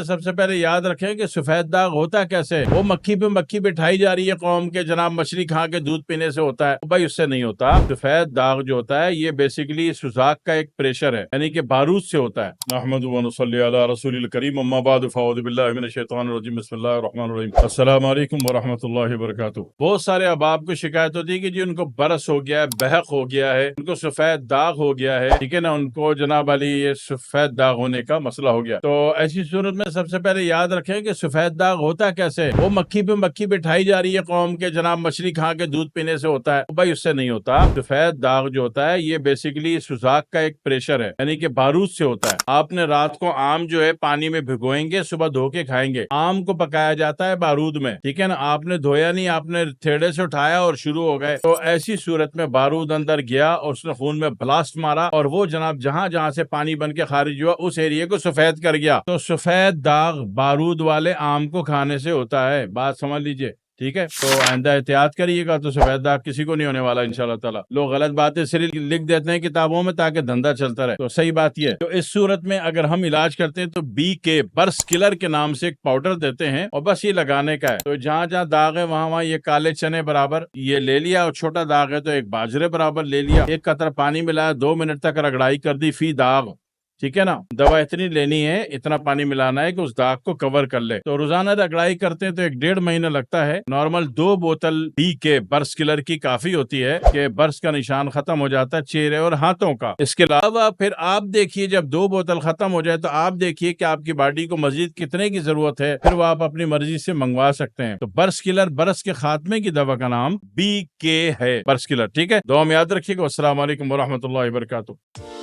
सबसे पहले याद रखें कि सफेद दाग होता कैसे। वो मक्खी पे मक्खी बिठाई जा रही है कौम के, जनाब मछली खा के दूध पीने से होता है। भाई उससे नहीं होता। सफेद दाग जो होता है ये बेसिकली सुजाक का एक प्रेशर है, यानी कि बारूद से होता है। नहमदु व नुसल्ली अला रसूलिल करीम, अम्मा बाद, फ़अऊज़ु बिल्लाहि मिनश शैतानिर रजीम, बिस्मिल्लाहिर रहमानिर रहीम, अस्सलामु अलैकुम व रहमतुल्लाहि व बरकातुहू। बहुत सारे अहबाब को शिकायत होती है कि जी उनको बरस हो गया है, बहक हो गया है, उनको सफेद दाग हो गया है, ठीक है ना, उनको जनाब अली ये सफेद दाग होने का मसला हो गया। तो ऐसी सूरत में सबसे पहले याद रखें कि सफेद दाग होता कैसे। वो मक्खी पे मक्खी बिठाई जा रही है कौम के, जनाब मछली खा के दूध पीने से होता है। भाई उससे नहीं होता। सफेद दाग जो होता है ये बेसिकली सुजाक का एक प्रेशर है, यानी कि बारूद से होता है। आपने रात को आम जो है पानी में भिगोएंगे, सुबह धो के खाएंगे। आम को पकाया जाता है बारूद में, ठीक है ना। आपने धोया नहीं, आपने थेड़े से उठाया और शुरू हो गए, तो ऐसी सूरत में बारूद अंदर गया और उसने खून में ब्लास्ट मारा और वो जनाब जहां जहां से पानी बन के खारिज हुआ उस एरिया को सफेद कर गया। तो सफेद दाग बारूद वाले आम को खाने से होता है। बात समझ लीजिए, ठीक है। तो आइंदा एहतियात करिएगा, तो सफेद दाग किसी को नहीं होने वाला इंशाल्लाह ताला। लोग गलत बातें सिर्फ लिख देते हैं किताबों में ताकि धंधा चलता रहे। तो सही बात ये, तो इस सूरत में अगर हम इलाज करते हैं तो BK बर्स किलर के नाम से एक पाउडर देते हैं और बस ये लगाने का है। तो जहां जहां दाग है वहां वहां ये काले चने बराबर ये ले लिया, और छोटा दाग है तो एक बाजरे बराबर ले लिया। एक कतरा पानी मिलाया, 2 मिनट तक रगड़ाई कर दी फी दाग, ठीक है ना। दवा इतनी लेनी है, इतना पानी मिलाना है कि उस दाग को कवर कर ले। तो रोजाना रगड़ाई करते हैं तो 1-1.5 महीना लगता है। नॉर्मल 2 बोतल BK बर्स किलर की काफी होती है कि बर्स का निशान खत्म हो जाता है चेहरे और हाथों का। इसके अलावा फिर आप देखिए, जब 2 बोतल खत्म हो जाए तो आप देखिए कि आपकी बॉडी को मजीद कितने की जरूरत है, फिर वो आप अपनी मर्जी से मंगवा सकते हैं। तो बर्स किलर, बर्स के खात्मे की दवा का नाम BK है, बर्स किलर, ठीक है। दुआ में याद रखिएगा। अस्सलाम वालेकुम व रहमतुल्लाहि व बरकातुहू।